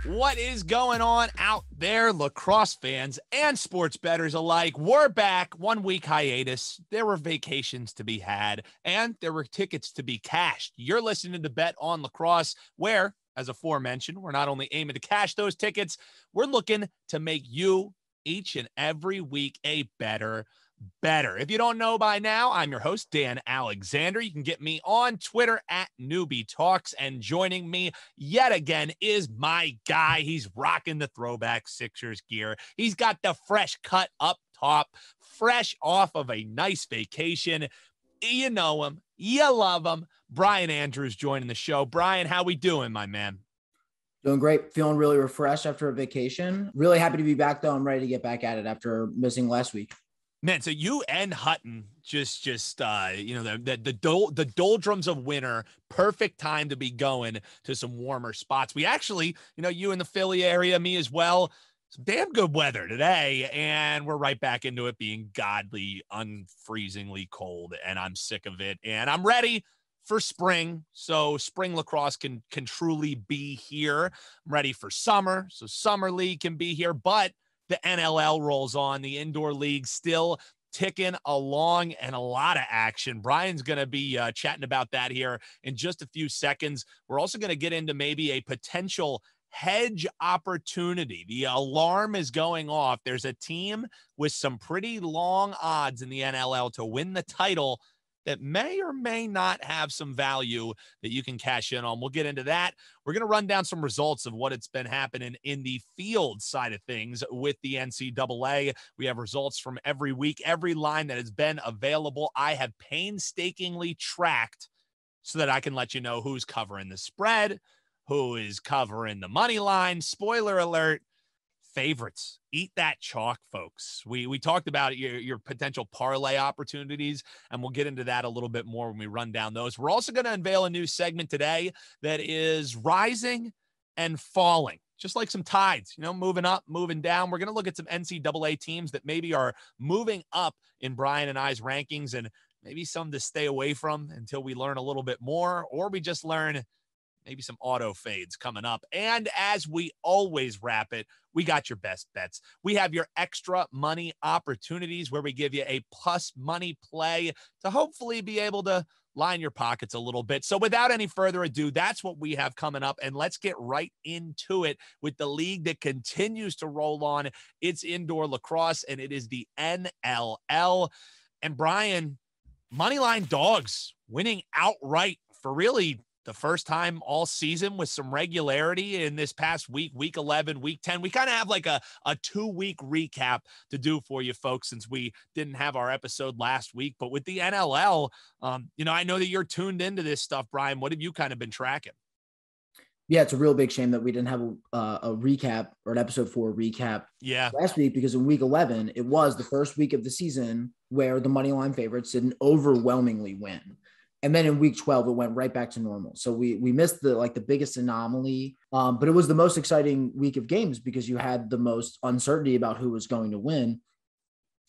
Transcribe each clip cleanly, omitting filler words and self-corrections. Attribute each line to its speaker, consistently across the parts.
Speaker 1: What is going on out there, lacrosse fans and sports bettors alike? We're back. 1 week hiatus. There were vacations to be had, and there were tickets to be cashed. You're listening to Bet On Lacrosse, where, as aforementioned, we're not only aiming to cash those tickets, we're looking to make you each and every week a better. If you don't know by now, I'm your host, Dan Alexander. You can get me on Twitter at Newbie Talks, and joining me yet again is my guy. He's rocking the throwback Sixers gear. He's got the fresh cut up top, fresh off of a nice vacation. You know him. You love him. Brian Andrews joining the show. Brian, how we doing, my man?
Speaker 2: Doing great. Feeling really refreshed after a vacation. Really happy to be back, though. I'm ready to get back at it after missing last week.
Speaker 1: Man, so you and Hutton just the doldrums of winter, perfect time to be going to some warmer spots. We actually, you in the Philly area, me as well, some damn good weather today, and we're right back into it being godly, unfreezingly cold, and I'm sick of it, and I'm ready for spring. So spring lacrosse can truly be here. I'm ready for summer, so summer league can be here, but the NLL rolls on. The indoor league still ticking along, and a lot of action. Brian's going to be chatting about that here in just a few seconds. We're also going to get into maybe a potential hedge opportunity. The alarm is going off. There's a team with some pretty long odds in the NLL to win the title that may or may not have some value that you can cash in on. We'll get into that. We're going to run down some results of what it's been happening in the field side of things with the NCAA. We have results from every week, every line that has been available. I have painstakingly tracked so that I can let you know who's covering the spread, who is covering the money line. Spoiler alert, favorites. Eat that chalk, folks. We talked about your potential parlay opportunities, and we'll get into that a little bit more when we run down those. We're also going to unveil a new segment today that is rising and falling, just like some tides, moving up, moving down. We're going to look at some NCAA teams that maybe are moving up in Brian and I's rankings, and maybe some to stay away from until we learn a little bit more, or we just learn maybe some auto fades coming up. And as we always wrap it, we got your best bets. We have your extra money opportunities where we give you a plus money play to hopefully be able to line your pockets a little bit. So without any further ado, that's what we have coming up. And let's get right into it with the league that continues to roll on. It's indoor lacrosse, and it is the NLL. And Brian, moneyline dogs winning outright for really the first time all season with some regularity in this past week, week 11, week 10. We kind of have like a 2-week recap to do for you folks since we didn't have our episode last week. But with the NLL, I know that you're tuned into this stuff, Brian. What have you kind of been tracking?
Speaker 2: Yeah, it's a real big shame that we didn't have a recap or an episode 4 recap last week, because in week 11, it was the first week of the season where the moneyline favorites didn't overwhelmingly win. And then in week 12, it went right back to normal. So we missed the biggest anomaly, but it was the most exciting week of games because you had the most uncertainty about who was going to win.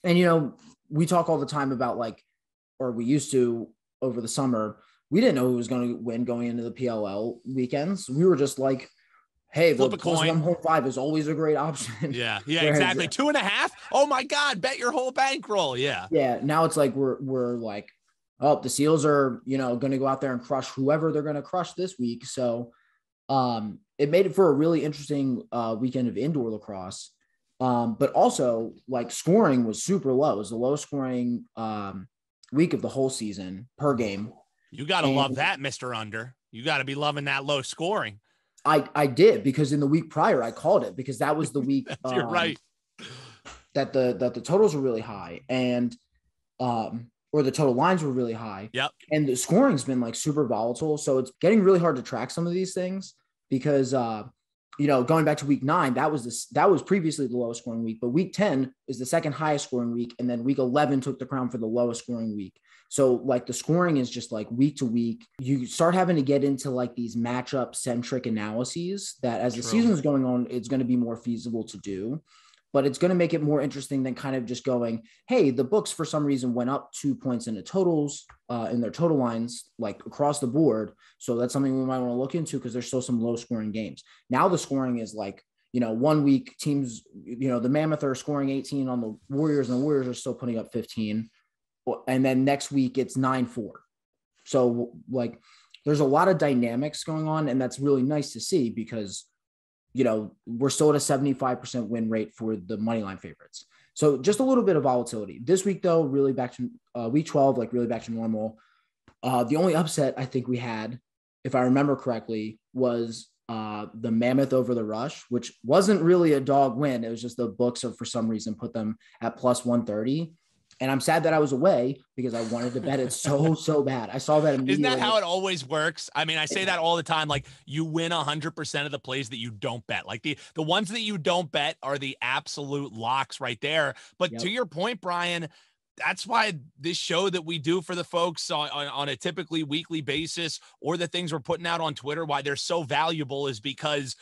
Speaker 2: And, we talk all the time about we used to over the summer, we didn't know who was going to win going into the PLL weekends. We were just like, hey, the +1 whole 5 is always a great option.
Speaker 1: Yeah, exactly. 2.5. Oh my God, bet your whole bankroll. Yeah.
Speaker 2: Yeah. Now it's like, we're like, oh, the Seals are, going to go out there and crush whoever they're going to crush this week. So it made it for a really interesting weekend of indoor lacrosse. But also, scoring was super low. It was the lowest scoring week of the whole season per game.
Speaker 1: You got to love that, Mr. Under. You got to be loving that low scoring.
Speaker 2: I did, because in the week prior, I called it, because that was the week
Speaker 1: You're right.
Speaker 2: that the totals were really high, and or the total lines were really high.
Speaker 1: Yep.
Speaker 2: And the scoring's been super volatile. So it's getting really hard to track some of these things because, going back to week 9, that was previously the lowest scoring week, but week 10 is the second highest scoring week. And then week 11 took the crown for the lowest scoring week. So like the scoring is just like week to week. You start having to get into like these matchup centric analyses that as the season is going on, it's going to be more feasible to do, but it's going to make it more interesting than kind of just going, hey, the books for some reason went up 2 points in the totals in their total lines, like across the board. So that's something we might want to look into because there's still some low scoring games. Now the scoring is like, 1 week teams, the Mammoth are scoring 18 on the Warriors and the Warriors are still putting up 15. And then next week it's 9-4. So like there's a lot of dynamics going on, and that's really nice to see because, we're still at a 75% win rate for the moneyline favorites. So just a little bit of volatility this week, though, really back to week 12, like really back to normal. The only upset I think we had, if I remember correctly, was the Mammoth over the Rush, which wasn't really a dog win. It was just the books have for some reason put them at plus 130. And I'm sad that I was away because I wanted to bet it so bad. I saw that immediately.
Speaker 1: Isn't that how it always works? I mean, I say that all the time. Like you win 100% of the plays that you don't bet. Like the ones that you don't bet are the absolute locks right there. But to your point, Brian, that's why this show that we do for the folks on a typically weekly basis, or the things we're putting out on Twitter, why they're so valuable is because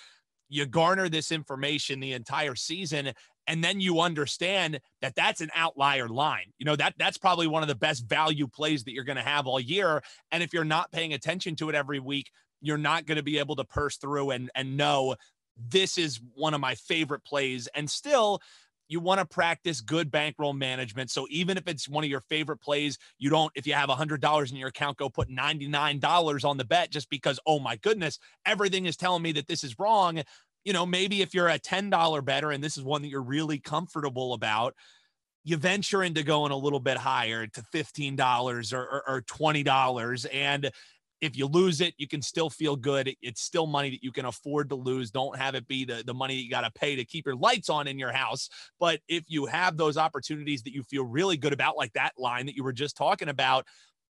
Speaker 1: you garner this information the entire season, and then you understand that that's an outlier line. That's probably one of the best value plays that you're going to have all year. And if you're not paying attention to it every week, you're not going to be able to purse through and know this is one of my favorite plays. And still, you want to practice good bankroll management. So even if it's one of your favorite plays, if you have $100 in your account, go put $99 on the bet just because, oh my goodness, everything is telling me that this is wrong. Maybe if you're a $10 bettor and this is one that you're really comfortable about, you venture into going a little bit higher to $15 or $20. And if you lose it, you can still feel good. It's still money that you can afford to lose. Don't have it be the money that you got to pay to keep your lights on in your house. But if you have those opportunities that you feel really good about, like that line that you were just talking about,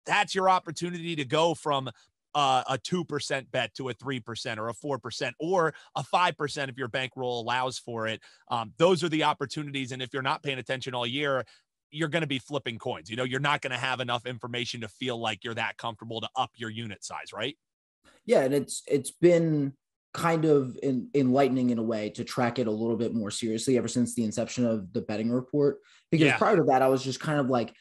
Speaker 1: that's your opportunity to go from a 2% bet to a 3% or a 4% or a 5% if your bankroll allows for it. Those are the opportunities. And if you're not paying attention all year, you're going to be flipping coins. You're not going to have enough information to feel like you're that comfortable to up your unit size, right?
Speaker 2: Yeah. And it's been kind of enlightening in a way to track it a little bit more seriously ever since the inception of the betting report, because prior to that, I was just kind of like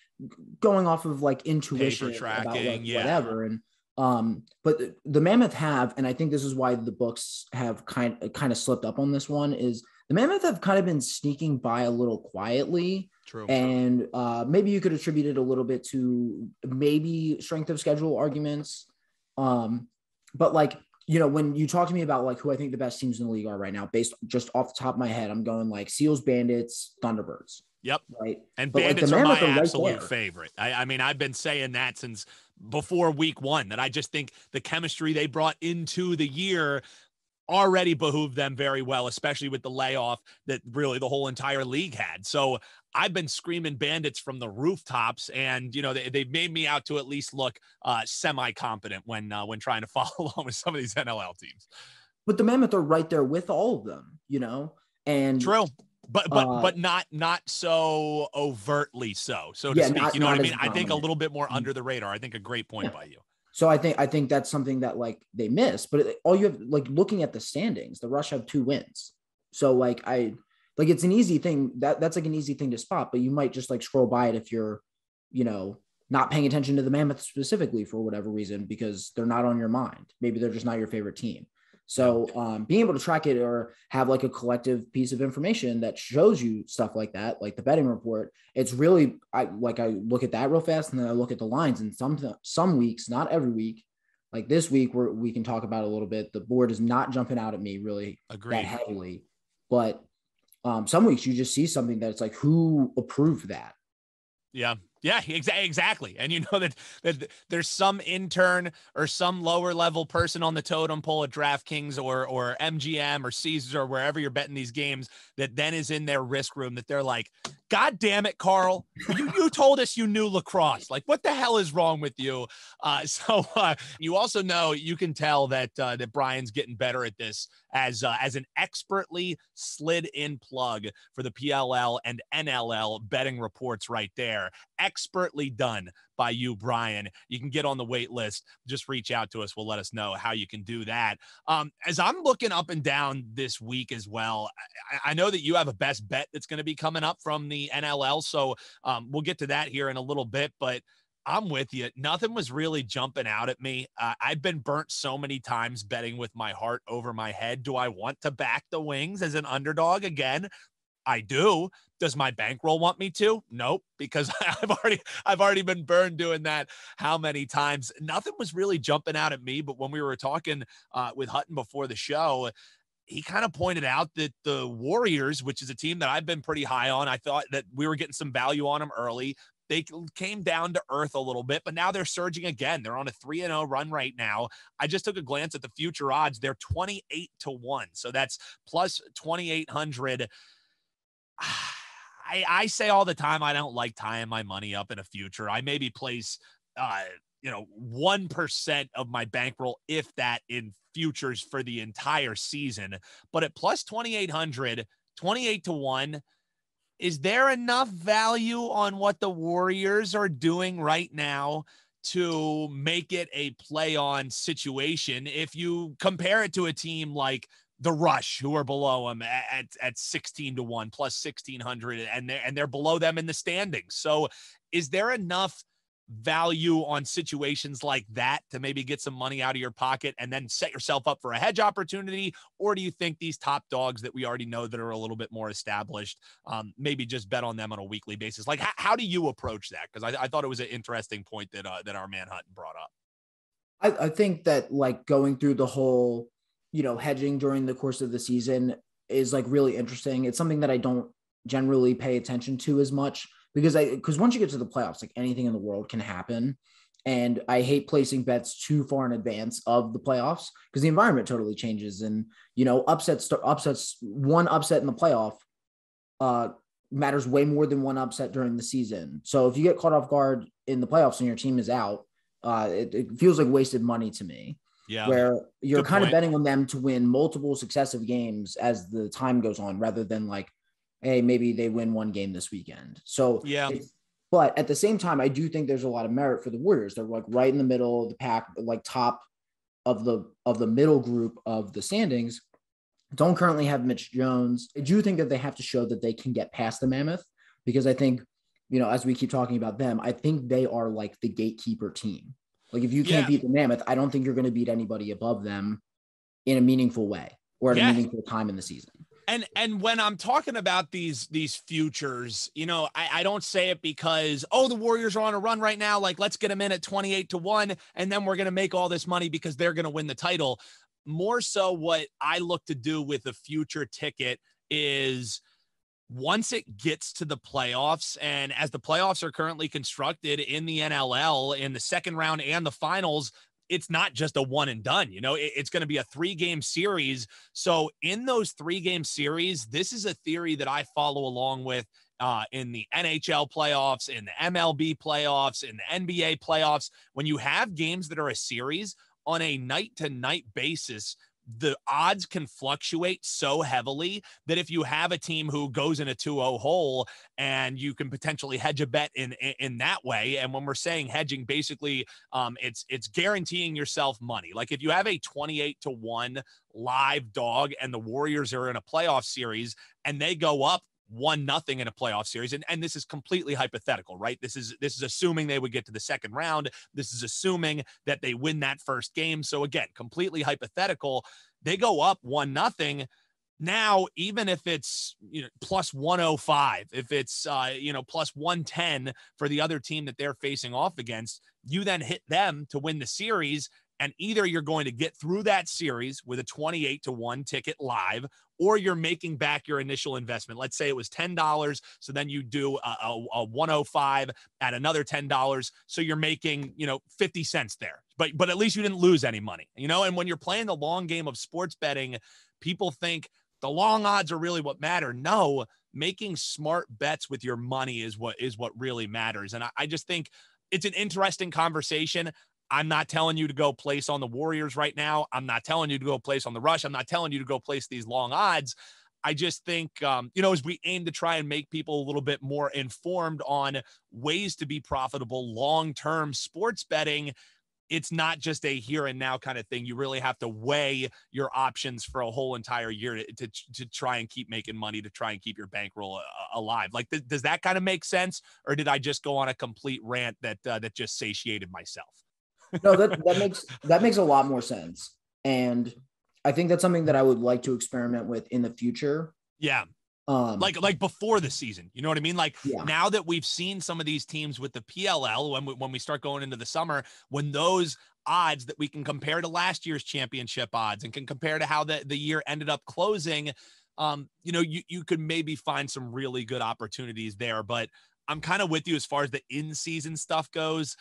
Speaker 2: going off of like intuition about like whatever. And but the Mammoth have, and I think this is why the books have kind of slipped up on this one, is the Mammoth have kind of been sneaking by a little quietly.
Speaker 1: True.
Speaker 2: And maybe you could attribute it a little bit to maybe strength of schedule arguments. But like, when you talk to me about like who I think the best teams in the league are right now, based just off the top of my head, I'm going like Seals, Bandits, Thunderbirds.
Speaker 1: Yep.
Speaker 2: Right.
Speaker 1: And
Speaker 2: but
Speaker 1: Bandits
Speaker 2: like
Speaker 1: are my
Speaker 2: right
Speaker 1: absolute favorite. I mean, I've been saying that since before week 1, that I just think the chemistry they brought into the year already behooved them very well, especially with the layoff that really the whole entire league had. So I've been screaming Bandits from the rooftops, and they've made me out to at least look semi-competent when trying to follow along with some of these NLL teams.
Speaker 2: But the Mammoth are right there with all of them, and
Speaker 1: true. But not so overtly so to speak. What I mean? I think a little bit more under the radar. I think a great point by you.
Speaker 2: So I think that's something that like they miss, but all you have, like looking at the standings, the Rush have 2 wins. So like it's an easy thing that's like an easy thing to spot, but you might just like scroll by it if you're, not paying attention to the Mammoth specifically for whatever reason, because they're not on your mind. Maybe they're just not your favorite team. So being able to track it or have like a collective piece of information that shows you stuff like that, like the betting report, it's really, I look at that real fast and then I look at the lines, and some weeks, not every week, like this week where we can talk about a little bit, the board is not jumping out at me really that heavily, but some weeks you just see something that it's like, who approved that?
Speaker 1: Yeah, exactly. And that there's some intern or some lower level person on the totem pole at DraftKings or MGM or Caesars or wherever you're betting these games that then is in their risk room that they're like, God damn it, Carl, you told us you knew lacrosse. Like, what the hell is wrong with you? So you also know, you can tell that Brian's getting better at this as an expertly slid in plug for the PLL and NLL betting reports right there. Expertly done by you, Brian. You can get on the wait list. Just reach out to us. We'll let us know how you can do that. As I'm looking up and down this week as well, I know that you have a best bet that's going to be coming up from the NLL. So we'll get to that here in a little bit, but I'm with you. Nothing was really jumping out at me. I've been burnt so many times betting with my heart over my head. Do I want to back the Wings as an underdog again? I do. Does my bankroll want me to? Nope, because I've already been burned doing that how many times. Nothing was really jumping out at me, but when we were talking with Hutton before the show, he kind of pointed out that the Warriors, which is a team that I've been pretty high on, I thought that we were getting some value on them early. They came down to earth a little bit, but now they're surging again. They're on a 3-0 run right now. I just took a glance at the future odds. They're 28-1. So that's plus 2,800. I say all the time, I don't like tying my money up in a future. I maybe place, 1% of my bankroll, if that, in futures for the entire season. But at plus 2,800, 28-1, is there enough value on what the Warriors are doing right now to make it a play-on situation if you compare it to a team like the Rush, who are below them at 16-1 plus 1,600, and they're below them in the standings? So is there enough value on situations like that to maybe get some money out of your pocket and then set yourself up for a hedge opportunity? Or do you think these top dogs that we already know that are a little bit more established, maybe just bet on them on a weekly basis? Like, how do you approach that? Because I thought it was an interesting point that our man Hutton brought up.
Speaker 2: I think that, like, going through the whole, hedging during the course of the season is, like, really interesting. It's something that I don't generally pay attention to as much, because once you get to the playoffs, like, anything in the world can happen. And I hate placing bets too far in advance of the playoffs because the environment totally changes. And, one upset in the playoff matters way more than one upset during the season. So if you get caught off guard in the playoffs and your team is out, it feels like wasted money to me.
Speaker 1: Yeah.
Speaker 2: Where you're kind of betting on them to win multiple successive games as the time goes on, rather than like, hey, maybe they win one game this weekend. So
Speaker 1: yeah.
Speaker 2: But at the same time, I do think there's a lot of merit for the Warriors. They're, like, right in the middle of the pack, like top of the middle group of the standings. Don't currently have Mitch Jones. I do think that they have to show that they can get past the Mammoth, because I think, as we keep talking about them, I think they are like the gatekeeper team. Like, if you can't beat the Mammoth, I don't think you're going to beat anybody above them in a meaningful way or at a meaningful time in the season.
Speaker 1: And when I'm talking about these futures, I don't say it because, the Warriors are on a run right now, like, let's get them in at 28-1, and then we're going to make all this money because they're going to win the title. More so, what I look to do with a future ticket is, once it gets to the playoffs, and as the playoffs are currently constructed in the NLL, in the second round and the finals, it's not just a one and done. It's going to be a 3-game series. So in those 3-game series, this is a theory that I follow along with in the NHL playoffs, in the MLB playoffs, in the NBA playoffs. When you have games that are a series on a night-to-night basis, the odds can fluctuate so heavily that if you have a team who goes in a 2-0 hole, and you can potentially hedge a bet in that way. And when we're saying hedging, basically it's guaranteeing yourself money. Like, if you have a 28-1 live dog and the Warriors are in a playoff series and they go up 1-0 in a playoff series. And this is completely hypothetical, right? This is assuming they would get to the second round. This is assuming that they win that first game. So again, completely hypothetical. They go up 1-0. Now, even if it's, plus 105, if it's, plus 110 for the other team that they're facing off against, you then hit them to win the series. And either you're going to get through that series with a 28-1 ticket live, or you're making back your initial investment. Let's say it was $10. So then you do a 105 at another $10. So you're making, 50 cents there, but at least you didn't lose any money, and when you're playing the long game of sports betting, people think the long odds are really what matter. No, making smart bets with your money is what really matters. And I just think it's an interesting conversation. I'm not telling you to go place on the Warriors right now. I'm not telling you to go place on the Rush. I'm not telling you to go place these long odds. I just think, as we aim to try and make people a little bit more informed on ways to be profitable long-term sports betting, it's not just a here and now kind of thing. You really have to weigh your options for a whole entire year to try and keep making money, to try and keep your bankroll alive. Like, does that kind of make sense? Or did I just go on a complete rant that just satiated myself?
Speaker 2: No, that makes a lot more sense. And I think that's something that I would like to experiment with in the future.
Speaker 1: Yeah. Like before the season, you know what I mean? Like, now that we've seen some of these teams with the PLL, when we start going into the summer, when those odds that we can compare to last year's championship odds and can compare to how the year ended up closing, you could maybe find some really good opportunities there. But I'm kind of with you as far as the in-season stuff goes.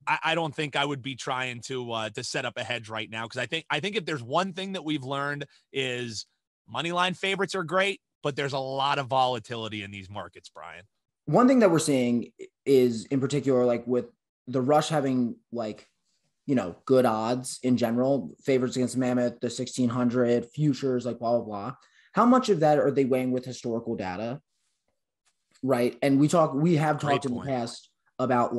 Speaker 1: I don't think I would be trying to set up a hedge right now, because I think if there's one thing that we've learned is moneyline favorites are great, but there's a lot of volatility in these markets, Brian.
Speaker 2: One thing that we're seeing is, in particular, like with the Rush having good odds in general, favorites against Mammoth, the 1600 futures, like blah, blah, blah. How much of that are they weighing with historical data? Right. And we have talked in the past about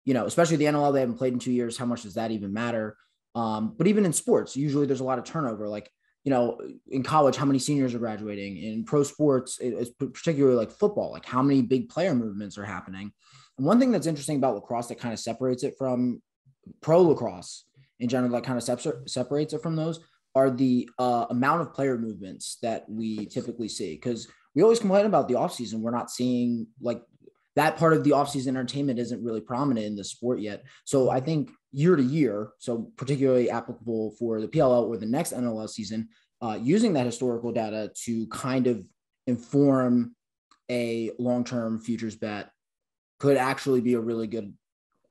Speaker 2: especially the NLL, they haven't played in 2 years. How much does that even matter? But even in sports, usually there's a lot of turnover. Like, in college, how many seniors are graduating? In pro sports, it's particularly like football, like how many big player movements are happening. And one thing that's interesting about lacrosse that kind of separates it from pro lacrosse in general, that kind of separates it from those, are the amount of player movements that we typically see. Because we always complain about the offseason. We're not seeing that part of the offseason entertainment isn't really prominent in the sport yet. So I think year to year, so particularly applicable for the PLL or the next NLL season, using that historical data to kind of inform a long-term futures bet could actually be a really good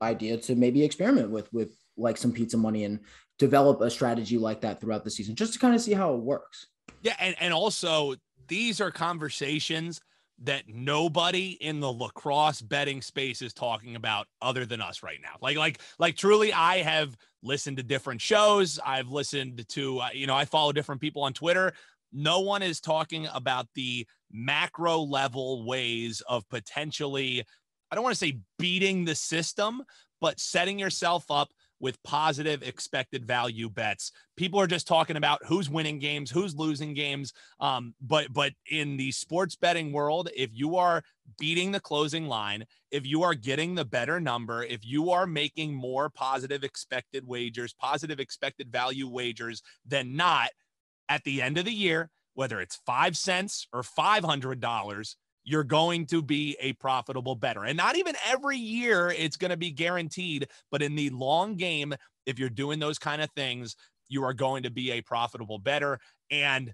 Speaker 2: idea to maybe experiment with like some pizza money and develop a strategy like that throughout the season, just to kind of see how it works.
Speaker 1: Yeah. And also, these are conversations that nobody in the lacrosse betting space is talking about other than us right now. Like truly, I have listened to different shows. I've listened to, I follow different people on Twitter. No one is talking about the macro level ways of potentially, I don't want to say beating the system, but setting yourself up with positive expected value bets. People are just talking about who's winning games, who's losing games. But in the sports betting world, if you are beating the closing line, if you are getting the better number, if you are making more positive expected wagers, positive expected value wagers than not, at the end of the year, whether it's 5 cents or $500, you're going to be a profitable bettor. And not even every year it's going to be guaranteed, but in the long game, if you're doing those kind of things, you are going to be a profitable bettor. And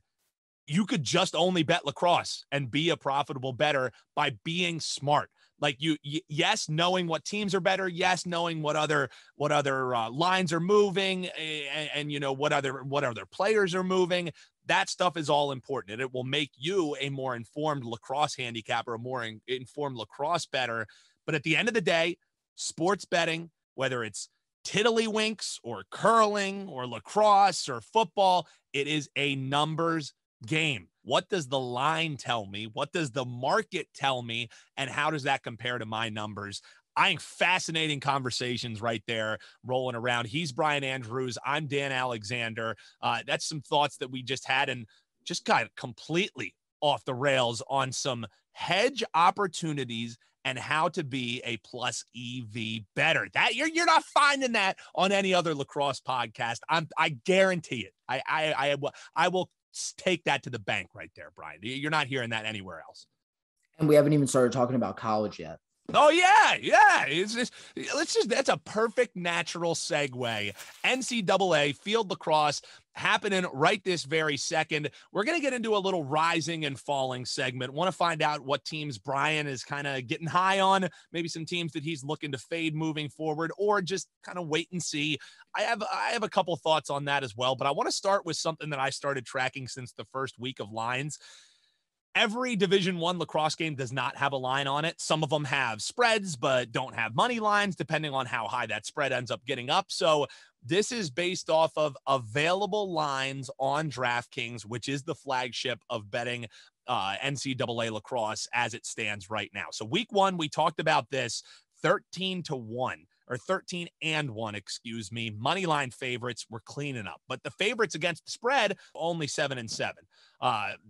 Speaker 1: you could just only bet lacrosse and be a profitable bettor by being smart. Like yes, knowing what teams are better. Yes, knowing what other lines are moving, and what other players are moving. That stuff is all important, and it will make you a more informed lacrosse handicapper, a more informed lacrosse bettor. But at the end of the day, sports betting, whether it's tiddlywinks or curling or lacrosse or football, it is a numbers game. What does the line tell me? What does the market tell me? And how does that compare to my numbers? I think fascinating conversations right there rolling around. He's Brian Andrews. I'm Dan Alexander. That's some thoughts that we just had, and just kind of completely off the rails on some hedge opportunities and how to be a plus EV bettor. That you're not finding that on any other lacrosse podcast. I guarantee it. I will take that to the bank right there, Brian. You're not hearing that anywhere else.
Speaker 2: And we haven't even started talking about college yet.
Speaker 1: Oh yeah. That's a perfect natural segue. NCAA field lacrosse happening right this very second. We're going to get into a little rising and falling segment. Want to find out what teams Brian is kind of getting high on, maybe some teams that he's looking to fade moving forward, or just kind of wait and see. I have a couple thoughts on that as well, but I want to start with something that I started tracking since the first week of lines. Every Division I lacrosse game does not have a line on it. Some of them have spreads, but don't have money lines, depending on how high that spread ends up getting up. So This is based off of available lines on DraftKings, which is the flagship of betting NCAA lacrosse as it stands right now. So week 1, we talked about this 13-1 or 13-1, excuse me. Moneyline favorites were cleaning up, but the favorites against the spread only 7-7.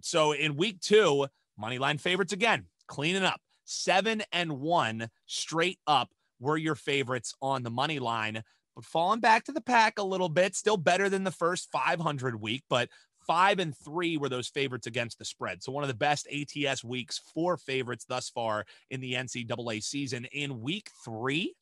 Speaker 1: So in week 2, moneyline favorites again, cleaning up 7-1 straight up were your favorites on the money line, but falling back to the pack a little bit, still better than the first 500 week, but 5-3 were those favorites against the spread. So one of the best ATS weeks for favorites thus far in the NCAA season. In week 3,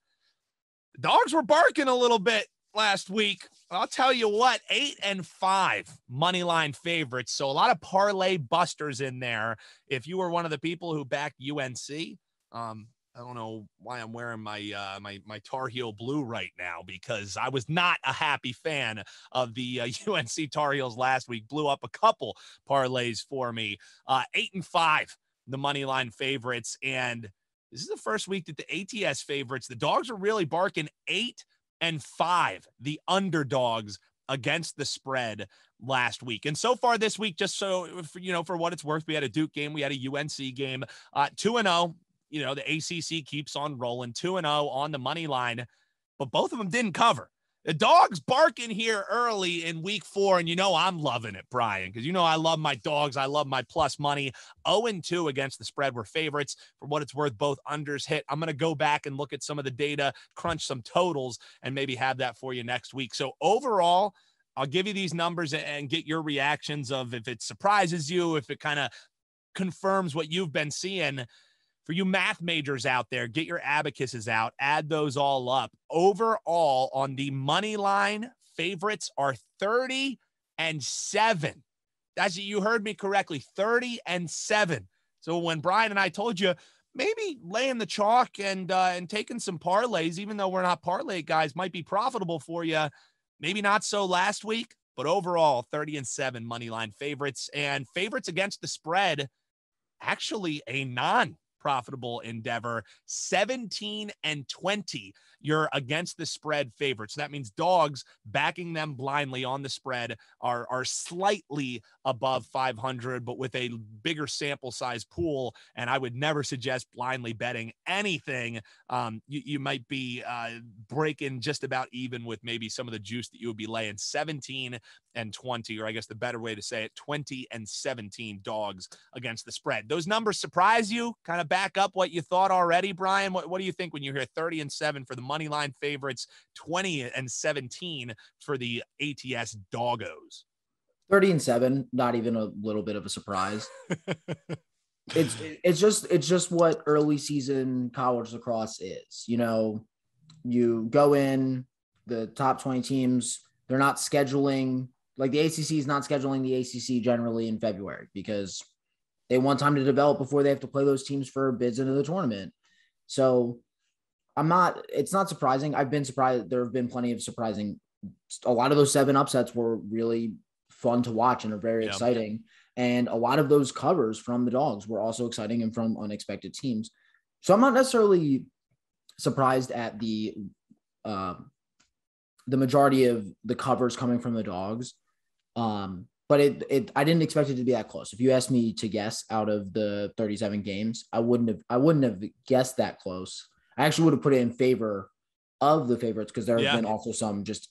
Speaker 1: the dogs were barking a little bit last week. I'll tell you what, 8-5 money line favorites. So a lot of parlay busters in there. If you were one of the people who backed UNC, I don't know why I'm wearing my my Tar Heel blue right now, because I was not a happy fan of the UNC Tar Heels last week. Blew up a couple parlays for me. 8-5, the money line favorites, and this is the first week that the ATS favorites, the dogs are really barking. 8-5, the underdogs against the spread last week. And so far this week, just so for what it's worth, we had a Duke game, we had a UNC game, 2-0. The ACC keeps on rolling, 2-0 on the money line, but both of them didn't cover. The dogs barking here early in week 4, and I'm loving it, Brian, because I love my dogs. I love my plus money. 0-2 against the spread were favorites. For what it's worth, both unders hit. I'm going to go back and look at some of the data, crunch some totals, and maybe have that for you next week. So overall, I'll give you these numbers and get your reactions of if it surprises you, if it kind of confirms what you've been seeing. For you math majors out there, get your abacuses out, add those all up. Overall, on the money line, favorites are 30-7. You heard me correctly, 30-7. So when Brian and I told you, maybe laying the chalk and taking some parlays, even though we're not parlay guys, might be profitable for you. Maybe not so last week, but overall, 30-7 money line favorites, and favorites against the spread, actually a non-profitable endeavor. 17-20 you're against the spread favorites. So that means dogs backing them blindly on the spread are slightly above 500, but with a bigger sample size pool. And I would never suggest blindly betting anything. You might be breaking just about even with maybe some of the juice that you would be laying. 17-20, or I guess the better way to say it, 20-17 dogs against the spread. Those numbers surprise you? Kind of back up what you thought already, Brian? What do you think when you hear 30-7 for the money line favorites, 20-17 for the ATS doggos?
Speaker 2: 30-7, not even a little bit of a surprise. It's just what early season college lacrosse is. You go in, the top 20 teams, they're not scheduling, like the ACC is not scheduling the ACC generally in February because they want time to develop before they have to play those teams for bids into the tournament. So it's not surprising. I've been surprised. There have been plenty of surprising. A lot of those 7 upsets were really fun to watch and are very exciting. And a lot of those covers from the dogs were also exciting and from unexpected teams. So I'm not necessarily surprised at the majority of the covers coming from the dogs. But I didn't expect it to be that close. If you asked me to guess out of the 37 games, I wouldn't have guessed that close. I actually would have put it in favor of the favorites because there have been also some just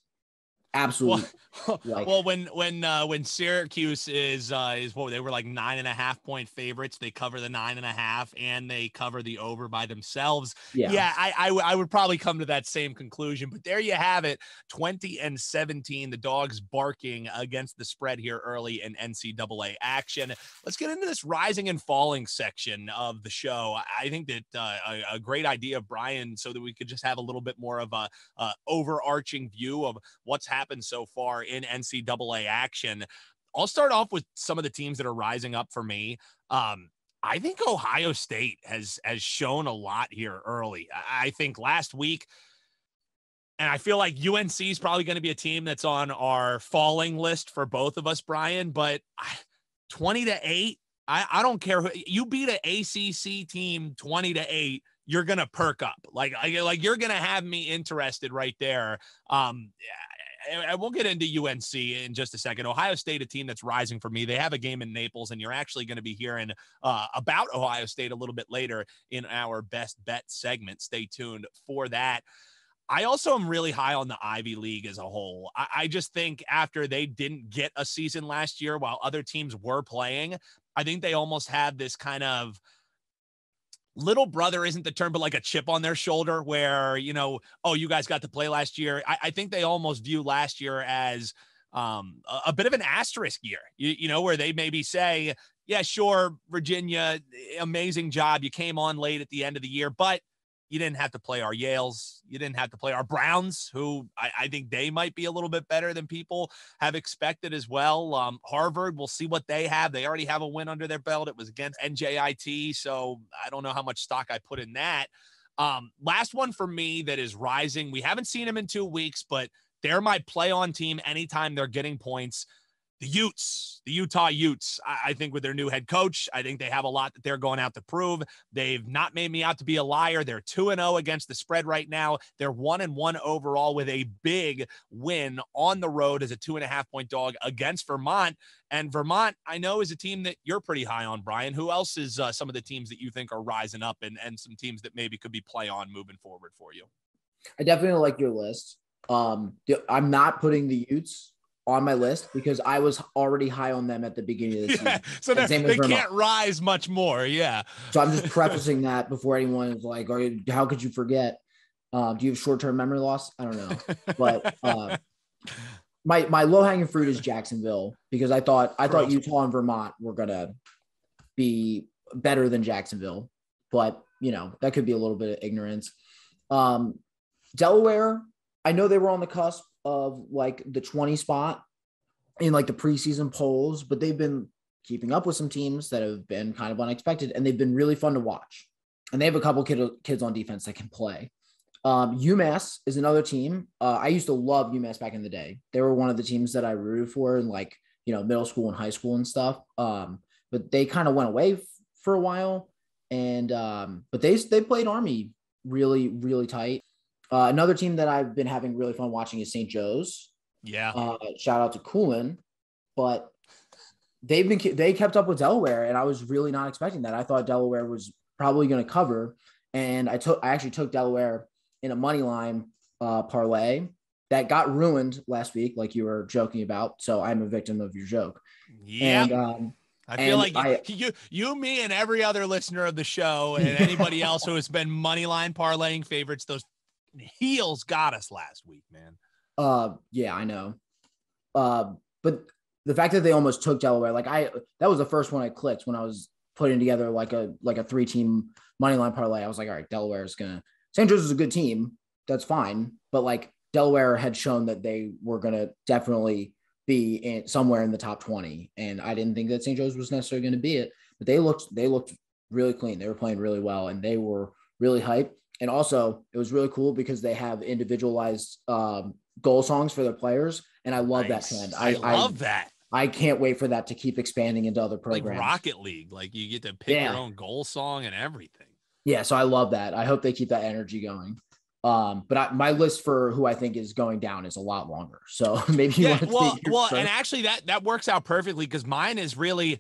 Speaker 2: absolutely. When
Speaker 1: Syracuse is what they were like 9.5 point favorites, they cover the 9.5 and they cover the over by themselves. I would probably come to that same conclusion, but there you have it. 20-17, the dogs barking against the spread here early in NCAA action. Let's get into this rising and falling section of the show. I think that a great idea, Brian, so that we could just have a little bit more of a overarching view of what's happened so far in NCAA action. I'll start off with some of the teams that are rising up for me. I think Ohio State has shown a lot here early. I think last week, and I feel like UNC is probably going to be a team that's on our falling list for both of us, Brian, but 20-8, I don't care who you beat an ACC team 20-8. You're going to perk up. Like you're going to have me interested right there. we'll get into UNC in just a second. Ohio State, a team that's rising for me. They have a game in Naples, and you're actually going to be hearing about Ohio State a little bit later in our best bet segment. Stay tuned for that. I also am really high on the Ivy League as a whole. I just think after they didn't get a season last year while other teams were playing, I think they almost have this kind of little brother isn't the term, but like a chip on their shoulder where, oh, you guys got to play last year. I think they almost view last year as a bit of an asterisk year, where they maybe say, yeah, sure, Virginia, amazing job. You came on late at the end of the year, but you didn't have to play our Yales. You didn't have to play our Browns, who I think they might be a little bit better than people have expected as well. Harvard, we'll see what they have. They already have a win under their belt. It was against NJIT, so I don't know how much stock I put in that. Last one for me that is rising. We haven't seen them in 2 weeks, but they're my play-on team anytime they're getting points. The Utes, the Utah Utes, I think with their new head coach, I think they have a lot that they're going out to prove. They've not made me out to be a liar. They're 2-0 against the spread right now. They're 1-1 overall with a big win on the road as a 2.5-point dog against Vermont. And Vermont, I know, is a team that you're pretty high on, Brian. Who else is some of the teams that you think are rising up and some teams that maybe could be play on moving forward for you?
Speaker 2: I definitely like your list. I'm not putting the Utes on my list because I was already high on them at the beginning of the season.
Speaker 1: So they can't rise much more. Yeah.
Speaker 2: So I'm just prefacing that before anyone is like, how could you forget? Do you have short-term memory loss? I don't know. But my low-hanging fruit is Jacksonville because I thought Utah and Vermont were going to be better than Jacksonville. But, that could be a little bit of ignorance. Delaware, I know they were on the cusp of like the 20 spot in like the preseason polls, but they've been keeping up with some teams that have been kind of unexpected and they've been really fun to watch. And they have a couple kids on defense that can play. UMass is another team. I used to love UMass back in the day. They were one of the teams that I rooted for in like, middle school and high school and stuff. But they kind of went away for a while and but they played Army really, really tight. Another team that I've been having really fun watching is St. Joe's.
Speaker 1: Yeah.
Speaker 2: Shout out to Coolin, but they kept up with Delaware, and I was really not expecting that. I thought Delaware was probably going to cover, and I actually took Delaware in a money line parlay that got ruined last week, like you were joking about. So I'm a victim of your joke.
Speaker 1: Yeah. I feel like you, me, and every other listener of the show, and anybody else who has been money line parlaying favorites, those heels got us last week, man.
Speaker 2: Yeah, I know. But the fact that they almost took Delaware, that was the first one I clicked when I was putting together like a 3-team money line parlay. I was like, all right, St. Joe's is a good team. That's fine. But like Delaware had shown that they were going to definitely be somewhere in the top 20. And I didn't think that St. Joe's was necessarily going to be it, but they looked really clean. They were playing really well and they were really hyped. And also, it was really cool because they have individualized goal songs for their players, and I love that trend.
Speaker 1: I love that.
Speaker 2: I can't wait for that to keep expanding into other programs.
Speaker 1: Like Rocket League, like you get to pick your own goal song and everything.
Speaker 2: Yeah, so I love that. I hope they keep that energy going. But my list for who I think is going down is a lot longer. So maybe you want to
Speaker 1: and actually that works out perfectly because mine is really.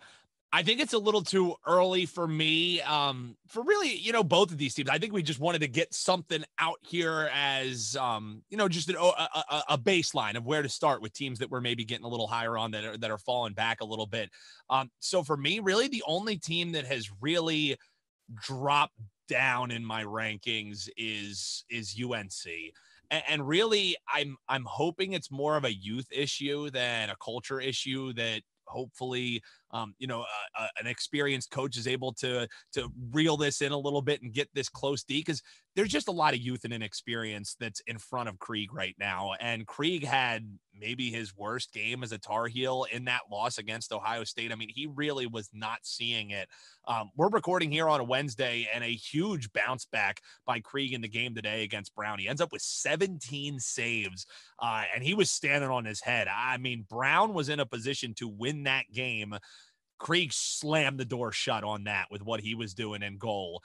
Speaker 1: I think it's a little too early for me for really, both of these teams. I think we just wanted to get something out here as, just a baseline of where to start with teams that we're maybe getting a little higher on that are falling back a little bit. So for me, really the only team that has really dropped down in my rankings is UNC. And really, I'm hoping it's more of a youth issue than a culture issue that hopefully, an experienced coach is able to reel this in a little bit and get this close D because there's just a lot of youth and inexperience that's in front of Krieg right now. And Krieg had maybe his worst game as a Tar Heel in that loss against Ohio State. I mean, he really was not seeing it. We're recording here on a Wednesday and a huge bounce back by Krieg in the game today against Brown. He ends up with 17 saves and he was standing on his head. I mean, Brown was in a position to win that game. Krieg slammed the door shut on that with what he was doing in goal.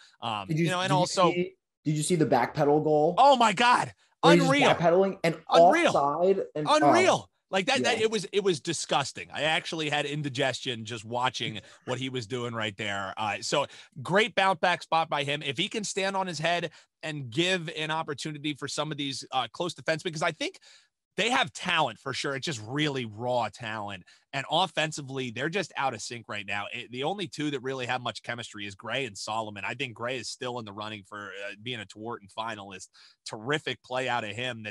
Speaker 2: Did you see the backpedal goal?
Speaker 1: Oh my God. Unreal.
Speaker 2: Backpedaling and
Speaker 1: Unreal.
Speaker 2: offside. And,
Speaker 1: Unreal. Like that, it was disgusting. I actually had indigestion just watching what he was doing right there. So great bounce back spot by him. If he can stand on his head and give an opportunity for some of these close defense, because I think they have talent for sure. It's just really raw talent. And offensively, they're just out of sync right now. The only two that really have much chemistry is Gray and Solomon. I think Gray is still in the running for being a Tewaaraton finalist. Terrific play out of him.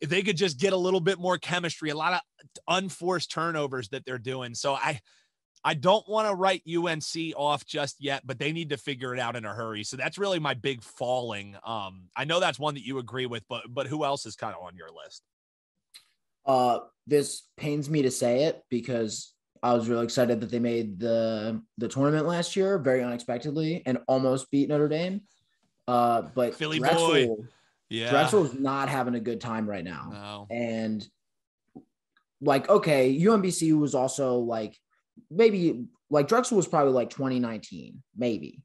Speaker 1: If they could just get a little bit more chemistry, a lot of unforced turnovers that they're doing. So I don't want to write UNC off just yet, but they need to figure it out in a hurry. So that's really my big falling. I know that's one that you agree with, but who else is kind of on your list?
Speaker 2: This pains me to say it because I was really excited that they made the tournament last year very unexpectedly and almost beat Notre Dame. But
Speaker 1: Philly
Speaker 2: Drexel,
Speaker 1: boy. Yeah.
Speaker 2: Drexel's not having a good time right now.
Speaker 1: No.
Speaker 2: And like, okay, UMBC was also like, maybe like Drexel was probably like 2019, maybe.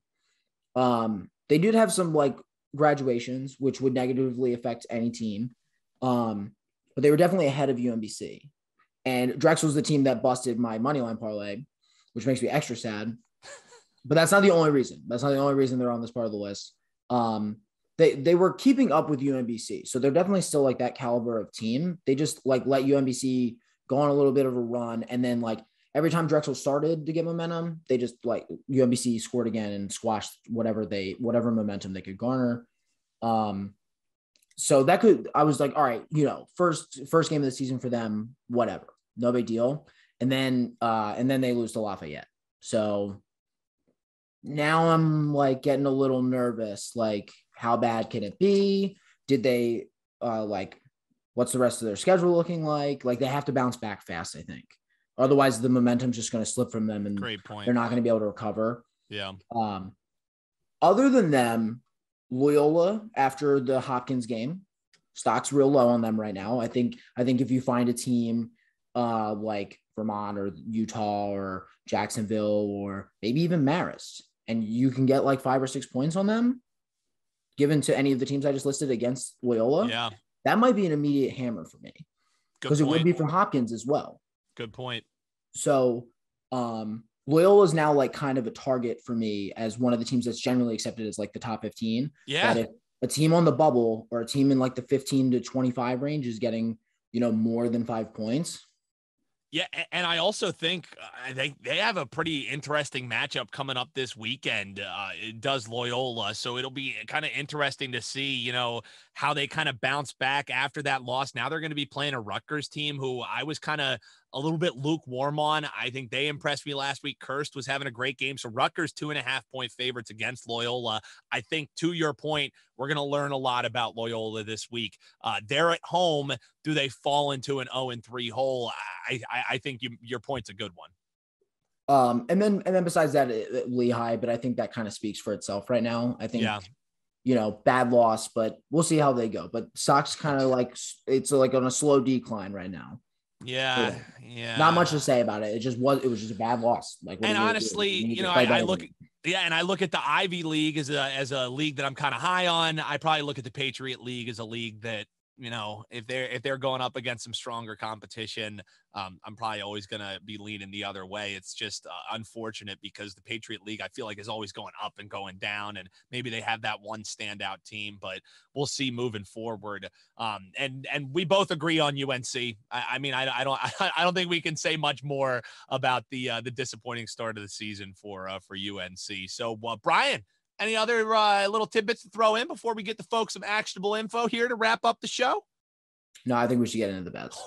Speaker 2: They did have some like graduations, which would negatively affect any team. But they were definitely ahead of UMBC. And Drexel's the team that busted my moneyline parlay, which makes me extra sad. But that's not the only reason. That's not the only reason they're on this part of the list. They were keeping up with UMBC. So they're definitely still like that caliber of team. They just like let UMBC go on a little bit of a run. And then like every time Drexel started to get momentum, they just like UMBC scored again and squashed whatever momentum they could garner. So I was like, all right, first game of the season for them, whatever, no big deal. And then they lose to Lafayette. So now I'm like getting a little nervous. Like, how bad can it be? Did they what's the rest of their schedule looking like? Like, they have to bounce back fast, I think. Otherwise, the momentum's just going to slip from them, and
Speaker 1: Great point.
Speaker 2: They're not going to be able to recover.
Speaker 1: Yeah.
Speaker 2: Other than them, Loyola, after the Hopkins game, stock's real low on them right now. I think if you find a team like Vermont or Utah or Jacksonville or maybe even Marist, and you can get like 5 or 6 points on them, given to any of the teams I just listed against Loyola, that might be an immediate hammer for me. Because it would be for Hopkins as well.
Speaker 1: Good point.
Speaker 2: So Loyola is now like kind of a target for me as one of the teams that's generally accepted as like the top 15.
Speaker 1: Yeah.
Speaker 2: That if a team on the bubble or a team in like the 15 to 25 range is getting, more than 5 points.
Speaker 1: Yeah, and I also think they have a pretty interesting matchup coming up this weekend. It does Loyola, so it'll be kind of interesting to see, how they kind of bounce back after that loss. Now they're going to be playing a Rutgers team who I was kind of a little bit lukewarm on. I think they impressed me last week. Kirst was having a great game. So Rutgers 2.5-point favorites against Loyola. I think, to your point, we're going to learn a lot about Loyola this week. They're at home. Do they fall into an 0-3 hole? I think your point's a good one.
Speaker 2: And then besides that, Lehigh, but I think that kind of speaks for itself right now. I think, bad loss, but we'll see how they go. But Sox kind of like, it's like on a slow decline right now.
Speaker 1: Yeah.
Speaker 2: Not much to say about it. It was just a bad loss. Like,
Speaker 1: and honestly, I look at the Ivy League as a league that I'm kind of high on. I probably look at the Patriot League as a league that, if they're going up against some stronger competition, I'm probably always going to be leaning the other way. It's just unfortunate because the Patriot League, I feel like, is always going up and going down, and maybe they have that one standout team, but we'll see moving forward. And we both agree on UNC. I don't think we can say much more about the disappointing start of the season for UNC. So, Brian, any other little tidbits to throw in before we get the folks some actionable info here to wrap up the show?
Speaker 2: No, I think we should get into the bets.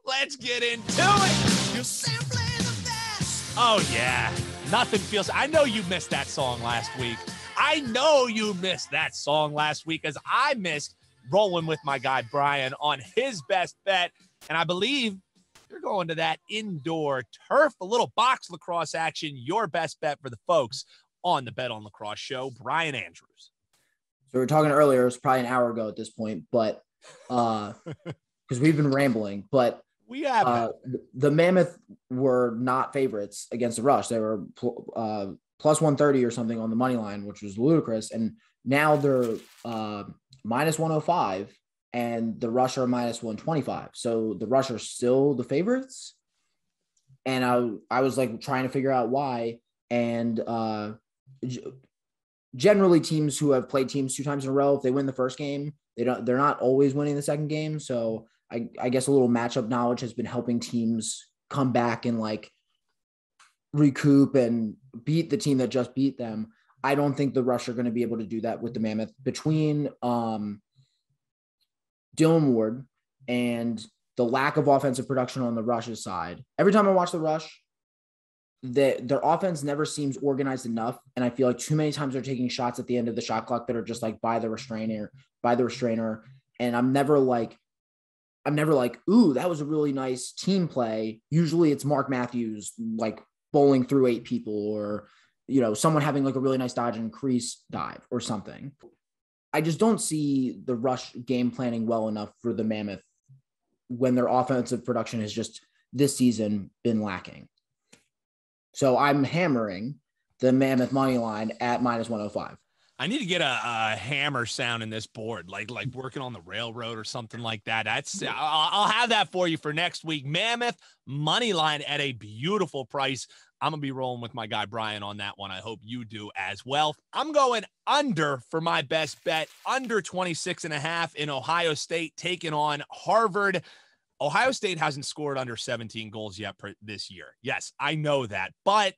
Speaker 1: Let's get into it. You're simply the best. Oh, yeah. Nothing feels. I know you missed that song last week. As I missed rolling with my guy Brian on his best bet. And I believe you're going to that indoor turf, a little box lacrosse action, your best bet for the folks on the Bet on Lacrosse show, Brian Andrews.
Speaker 2: So we were talking earlier, it was probably an hour ago at this point, but because we've been rambling, but
Speaker 1: we have
Speaker 2: the Mammoth were not favorites against the Rush. They were plus 130 or something on the money line, which was ludicrous. And now they're minus 105 and the Rush are minus 125. So the Rush are still the favorites. And I was like trying to figure out why. And generally teams who have played teams 2 times in a row, if they win the first game, they're not always winning the second game. So I guess a little matchup knowledge has been helping teams come back and like recoup and beat the team that just beat them. I don't think the Rush are going to be able to do that with the Mammoth. Between Dylan Ward and the lack of offensive production on the Rush's side, every time I watch the Rush, their offense never seems organized enough. And I feel like too many times they're taking shots at the end of the shot clock that are just like by the restrainer. And I'm never like, ooh, that was a really nice team play. Usually it's Mark Matthews, like bowling through 8 people, or, you know, someone having like a really nice dodge and crease dive or something. I just don't see the Rush game planning well enough for the Mammoth when their offensive production has just this season been lacking. So I'm hammering the Mammoth money line at minus 105.
Speaker 1: I need to get a hammer sound in this board, like working on the railroad or something like that. I'll have that for you for next week. Mammoth money line at a beautiful price. I'm going to be rolling with my guy Brian on that one. I hope you do as well. I'm going under for my best bet, under 26.5 in Ohio State taking on Harvard. Ohio State hasn't scored under 17 goals yet this year. Yes, I know that. But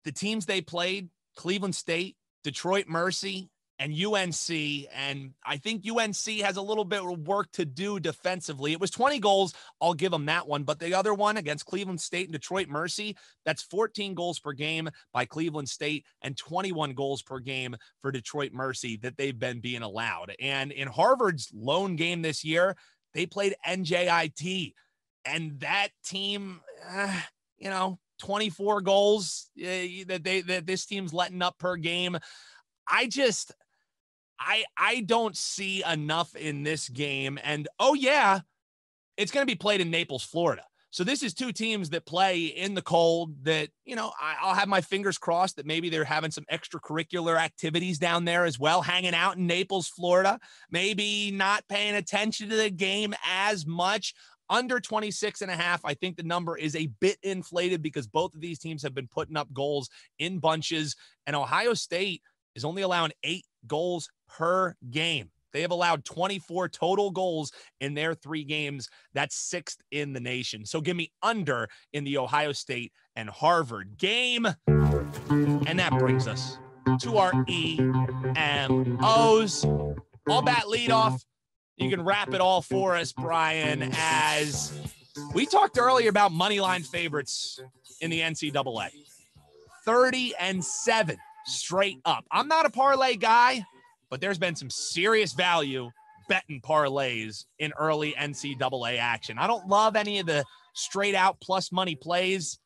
Speaker 1: the teams they played, Cleveland State, Detroit Mercy, and UNC, and I think UNC has a little bit of work to do defensively. It was 20 goals. I'll give them that one. But the other one against Cleveland State and Detroit Mercy, that's 14 goals per game by Cleveland State and 21 goals per game for Detroit Mercy that they've been being allowed. And in Harvard's lone game this year, they played NJIT, and that team, 24 goals that this team's letting up per game. I don't see enough in this game. And, it's going to be played in Naples, Florida. So this is 2 teams that play in the cold that, I'll have my fingers crossed that maybe they're having some extracurricular activities down there as well, hanging out in Naples, Florida, maybe not paying attention to the game as much. Under 26.5, I think the number is a bit inflated because both of these teams have been putting up goals in bunches, and Ohio State is only allowing 8 goals per game. They have allowed 24 total goals in their 3 games. That's 6th in the nation. So give me under in the Ohio State and Harvard game. And that brings us to our EMOs. All bat leadoff. You can wrap it all for us, Brian, as we talked earlier about moneyline favorites in the NCAA. 30-7 straight up. I'm not a parlay guy, but there's been some serious value betting parlays in early NCAA action. I don't love any of the straight out plus money plays.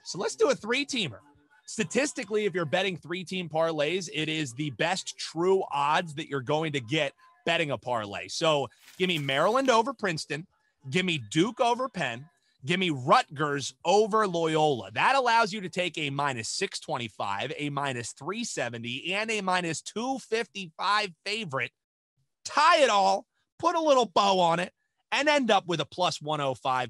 Speaker 1: So let's do a 3-teamer. Statistically, if you're betting 3-team parlays, it is the best true odds that you're going to get betting a parlay. So give me Maryland over Princeton. Give me Duke over Penn. Give me Rutgers over Loyola. That allows you to take a minus 625, a minus 370, and a minus 255 favorite, tie it all, put a little bow on it, and end up with a plus 105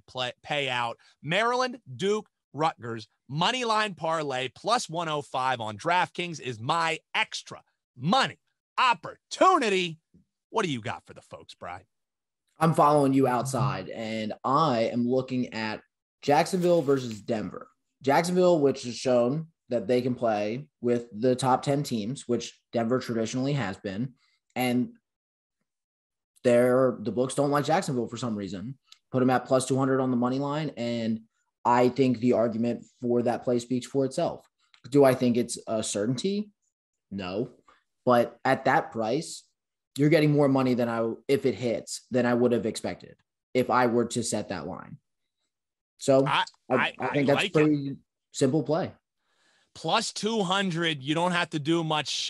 Speaker 1: payout. Maryland, Duke, Rutgers, moneyline parlay, plus 105 on DraftKings is my extra money opportunity. What do you got for the folks, Brian?
Speaker 2: I'm following you outside, and I am looking at Jacksonville versus Denver. Jacksonville, which has shown that they can play with the top 10 teams, which Denver traditionally has been, and the books don't like Jacksonville for some reason. Put them at plus 200 on the money line, and I think the argument for that play speaks for itself. Do I think it's a certainty? No. But at that price, you're getting more money if it hits, than I would have expected if I were to set that line. So I think that's a pretty simple play.
Speaker 1: Plus 200, you don't have to do much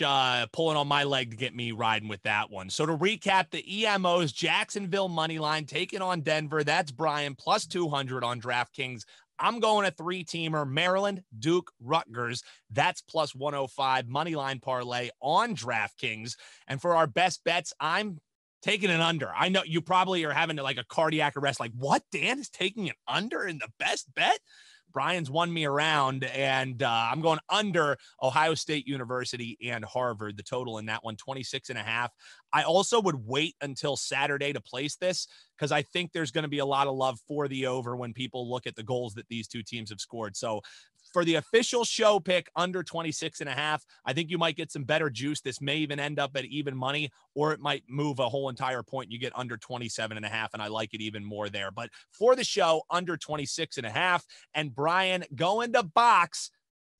Speaker 1: pulling on my leg to get me riding with that one. So to recap, the EMOs, Jacksonville money line taking on Denver. That's Brian, plus 200 on DraftKings, I'm going a 3-teamer, Maryland, Duke, Rutgers. That's plus 105 moneyline parlay on DraftKings. And for our best bets, I'm taking an under. I know you probably are having like a cardiac arrest. Like, what? Dan is taking an under in the best bet? Brian's won me around, and I'm going under Ohio State University and Harvard. The total in that one, 26.5. I also would wait until Saturday to place this because I think there's going to be a lot of love for the over when people look at the goals that these two teams have scored. So for the official show pick, under 26.5, I think you might get some better juice. This may even end up at even money, or it might move a whole entire point. You get under 27.5, and I like it even more there. But for the show, under 26.5, and Brian going to box,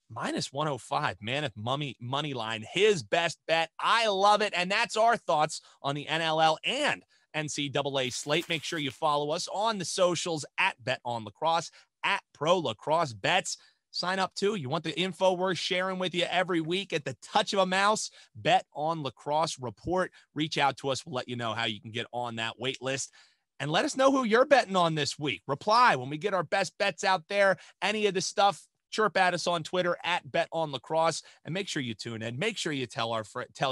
Speaker 1: minus 105, Mammoth money line, his best bet. I love it. And that's our thoughts on the NLL and NCAA slate. Make sure you follow us on the socials at Bet On Lacrosse, at Pro Lacrosse Bets. Sign up too. You want the info we're sharing with you every week at the touch of a mouse. Bet On Lacrosse Report. Reach out to us. We'll let you know how you can get on that wait list. And let us know who you're betting on this week. Reply when we get our best bets out there. Any of the stuff, chirp at us on Twitter at Bet On Lacrosse. And make sure you tune in. Make sure you tell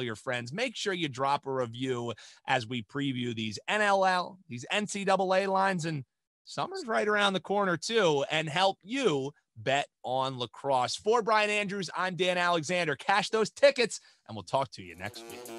Speaker 1: your friends. Make sure you drop a review as we preview these NLL, these NCAA lines, and summer's right around the corner too, and help you bet on lacrosse. For Brian Andrews, I'm Dan Alexander. Cash those tickets, and we'll talk to you next week.